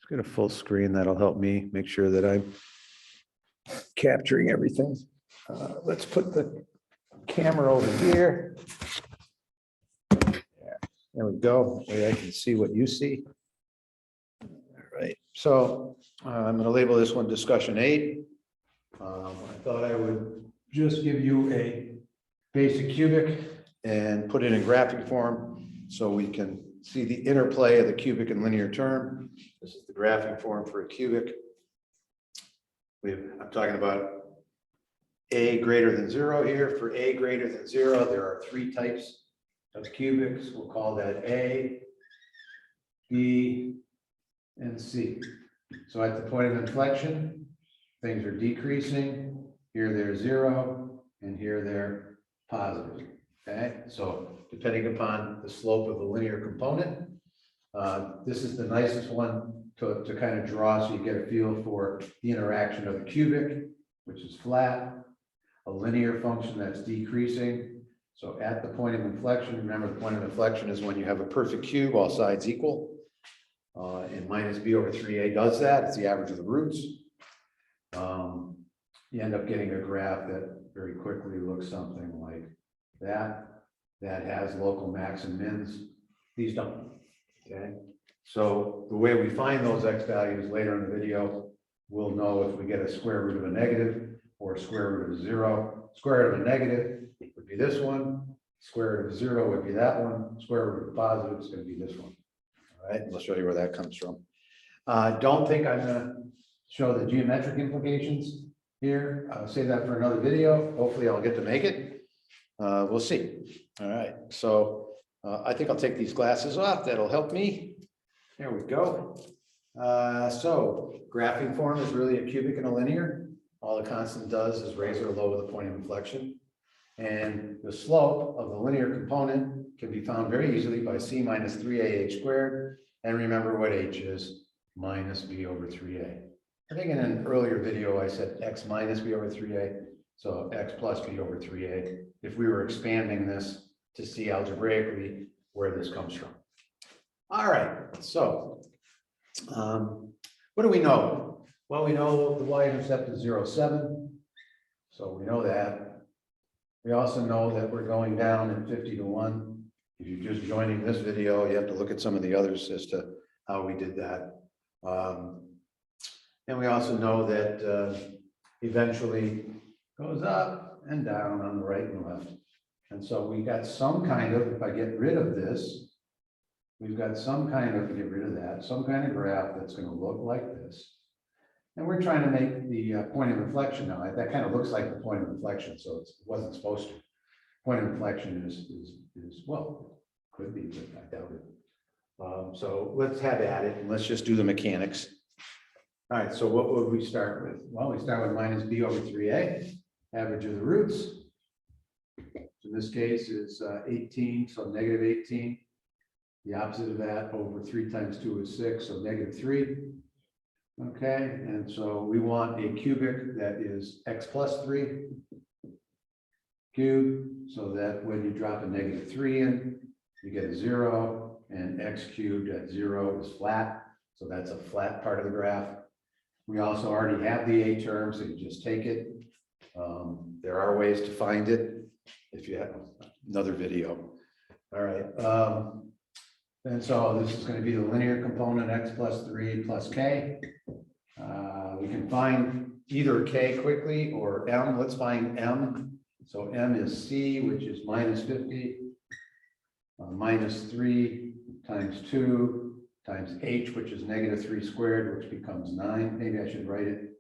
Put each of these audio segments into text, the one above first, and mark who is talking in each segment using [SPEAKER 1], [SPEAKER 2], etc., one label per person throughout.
[SPEAKER 1] Let's get a full screen. That'll help me make sure that I'm capturing everything. Let's put the camera over here. There we go. That way I can see what you see. All right. So I'm going to label this one discussion 8. I thought I would just give you a basic cubic and put it in graphic form so we can see the interplay of the cubic and linear term. This is the graphic form for a cubic. I'm talking about a greater than 0 here. For a greater than 0, there are 3 types of cubics. We'll call that A, B, and C. So at the point of inflection, things are decreasing. Here they're 0, and here they're positive. Okay, so depending upon the slope of the linear component, this is the nicest one to kind of draw so you get a feel for the interaction of a cubic, which is flat, a linear function that's decreasing. So at the point of inflection, remember the point of inflection is when you have a perfect cube, all sides equal. And minus b over 3a does that. It's the average of the roots. You end up getting a graph that very quickly looks something like that. That has local max and mins. These don't. Okay. So the way we find those x values later in the video, we'll know if we get a square root of a negative or a square root of 0. Square root of a negative would be this one. Square root of 0 would be that one. Square root of positive is going to be this one. All right, we'll show you where that comes from. Don't think I'm going to show the geometric implications here. I'll save that for another video. Hopefully I'll get to make it. We'll see. All right, so I think I'll take these glasses off. That'll help me. There we go. So graphing form is really a cubic and a linear. All the constant does is raise or lower the point of inflection. And the slope of the linear component can be found very easily by c minus 3ah squared. And remember what h is, minus b over 3a. I think in an earlier video I said x minus b over 3a. So x plus b over 3a. If we were expanding this to see algebraically where this comes from. All right, so what do we know? Well, we know the y-intercept is 0, 7. So we know that. We also know that we're going down at 50 to 1. If you're just joining this video, you have to look at some of the others as to how we did that. And we also know that eventually goes up and down on the right and left. And so we got some kind of, if I get rid of this, we've got some kind of, get rid of that, some kind of graph that's going to look like this. And we're trying to make the point of inflection now. That kind of looks like the point of inflection, so it wasn't supposed to. Point of inflection is well, could be, but I doubt it. So let's have at it, and let's just do the mechanics. All right, so what would we start with? Well, we start with minus b over 3a, average of the roots. In this case is 18, so negative 18. The opposite of that over 3 times 2 is 6, so negative 3. Okay, and so we want a cubic that is x plus 3 cubed, so that when you drop a negative 3 in, you get a 0, and x cubed at 0 is flat, so that's a flat part of the graph. We also already have the a term, so you just take it. There are ways to find it if you have another video. All right, and so this is going to be the linear component x plus 3 plus k. We can find either k quickly or m. Let's find m. So m is c, which is minus 50, minus 3 times 2 times h, which is negative 3 squared, which becomes 9. Maybe I should write it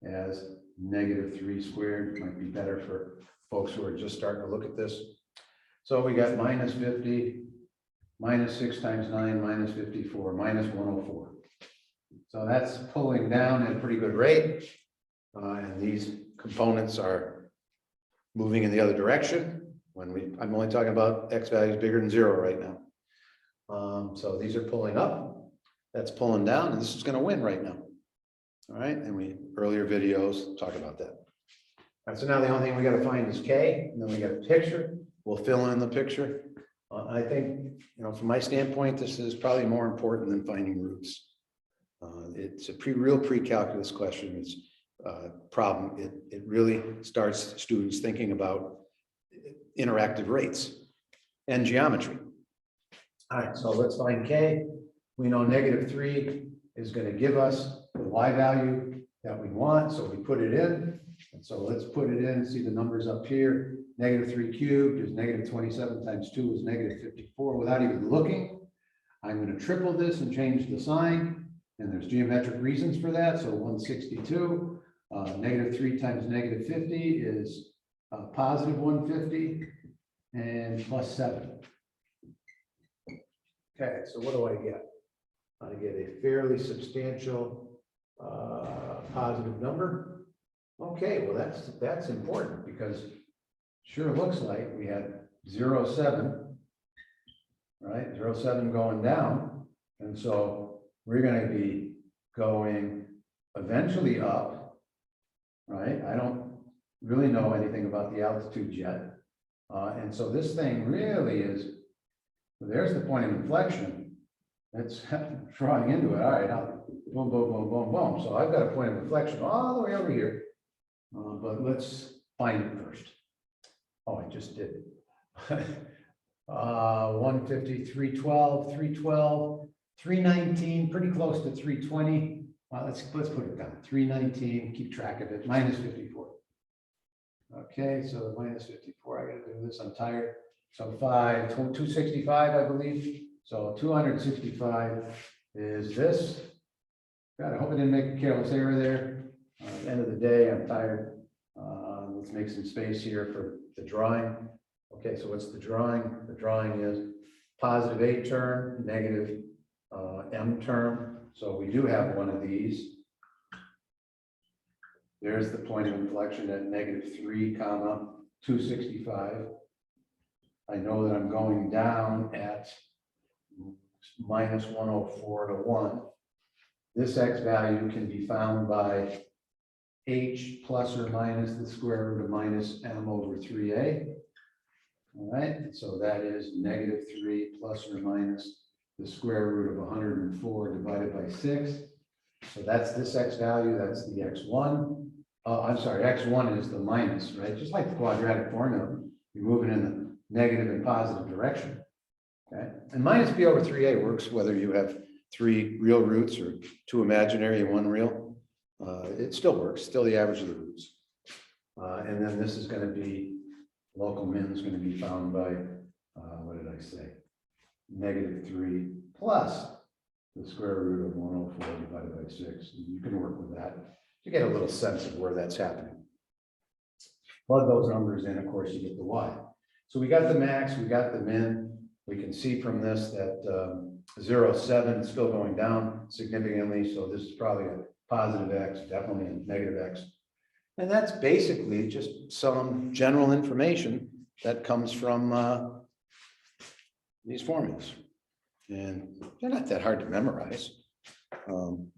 [SPEAKER 1] as negative 3 squared. Might be better for folks who are just starting to look at this. So we got minus 50, minus 6 times 9, minus 54, minus 104. So that's pulling down at a pretty good rate. And these components are moving in the other direction. I'm only talking about x values bigger than 0 right now. So these are pulling up. That's pulling down, and this is going to win right now. All right, and earlier videos talk about that. All right, so now the only thing we got to find is k, and then we got a picture. We'll fill in the picture. I think, from my standpoint, this is probably more important than finding roots. It's a real pre-calculus question. It's a problem. It really starts students thinking about interactive rates and geometry. All right, so let's find K. We know -3 is going to give us the Y value that we want, so we put it in. And so let's put it in, see the numbers up here. -3 cubed is -27 times 2 is -54. Without even looking, I'm going to triple this and change the sign. And there's geometric reasons for that. So 162, -3 times -50 is positive 150 and plus 7. Okay, so what do I get? I get a fairly substantial positive number. Okay, well that's important because sure looks like we had 0.7, right? 0.7 going down, and so we're going to be going eventually up, right? I don't really know anything about the altitude yet, and so this thing really is. There's the point of inflection. It's drawing into it. All right, boom, boom, boom, boom, boom. So I've got a point of inflection all the way over here. But let's find it first. Oh, I just did. 150, 312, 312, 319, pretty close to 320. Let's put it down. 319, keep track of it, -54. Okay, so -54, I gotta do this, I'm tired. So 265, I believe. So 265 is this. God, I hope I didn't make a careless error there. At the end of the day, I'm tired. Let's make some space here for the drawing. Okay, so what's the drawing? The drawing is positive 8 term, negative M term. So we do have one of these. There's the point of inflection at -3, 265. I know that I'm going down at -104 to 1. This X value can be found by H plus or minus the square root of minus M over 3A. All right, so that is -3 plus or minus the square root of 104 divided by 6. So that's this X value, that's the X1. I'm sorry, X1 is the minus, right? Just like the quadratic formula, you're moving in the negative and positive direction. Okay, and minus B over 3A works whether you have 3 real roots or 2 imaginary and 1 real. It still works, still the average of the roots. And then this is going to be, local min is going to be found by, what did I say? -3 plus the square root of 104 divided by 6. You can work with that to get a little sense of where that's happening. Plug those numbers in, of course, you get the Y. So we got the max, we got the min. We can see from this that 0.7 is still going down significantly. So this is probably a positive X, definitely a negative X. And that's basically just some general information that comes from these formulas. And they're not that hard to memorize.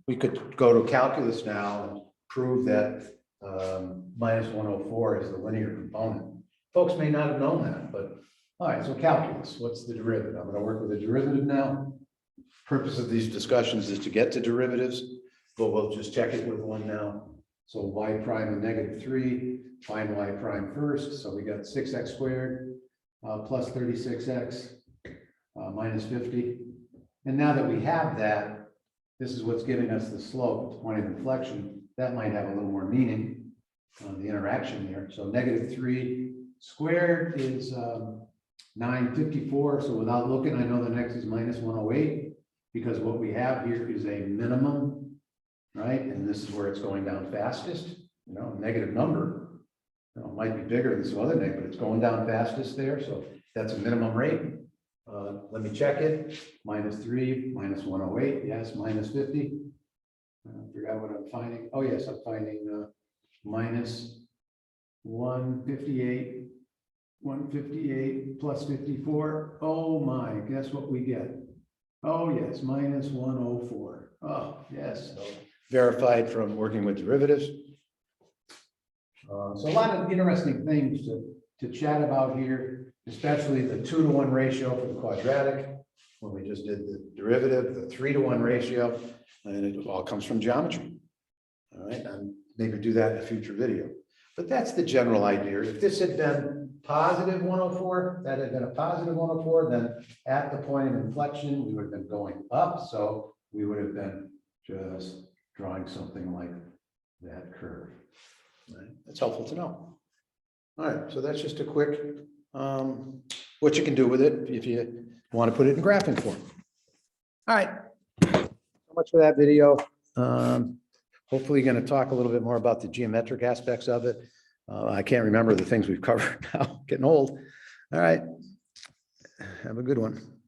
[SPEAKER 1] We could go to calculus now and prove that -104 is the linear component. Folks may not have known that, but all right, so calculus, what's the derivative? I'm going to work with a derivative now. Purpose of these discussions is to get to derivatives, but we'll just check it with one now. So y prime and -3, find y prime first. So we got 6x squared plus 36x minus 50. And now that we have that, this is what's giving us the slope, the point of inflection. That might have a little more meaning on the interaction here. So -3 squared is 954. So without looking, I know the next is -108 because what we have here is a minimum, right? And this is where it's going down fastest. You know, negative number, you know, might be bigger than some other name, but it's going down fastest there. So that's a minimum rate. Let me check it. -3, -108. Yes, -50. I forgot what I'm finding. Oh, yes, I'm finding -158. 158 plus 54. Oh my, guess what we get? Oh yes, -104. Oh yes, so verified from working with derivatives. So a lot of interesting things to chat about here, especially the 2-to-1 ratio for the quadratic. when we just did the derivative, the 3-to-1 ratio, and it all comes from geometry. All right, and maybe do that in a future video. But that's the general idea. If this had been positive 104, that had been a positive 104, then at the point of inflection, we would have been going up. So we would have been just drawing something like that curve. Right? That's helpful to know. All right, so that's just a quick what you can do with it if you want to put it in graphing form. All right, so much for that video. Hopefully going to talk a little bit more about the geometric aspects of it. I can't remember the things we've covered now, getting old. All right, have a good one.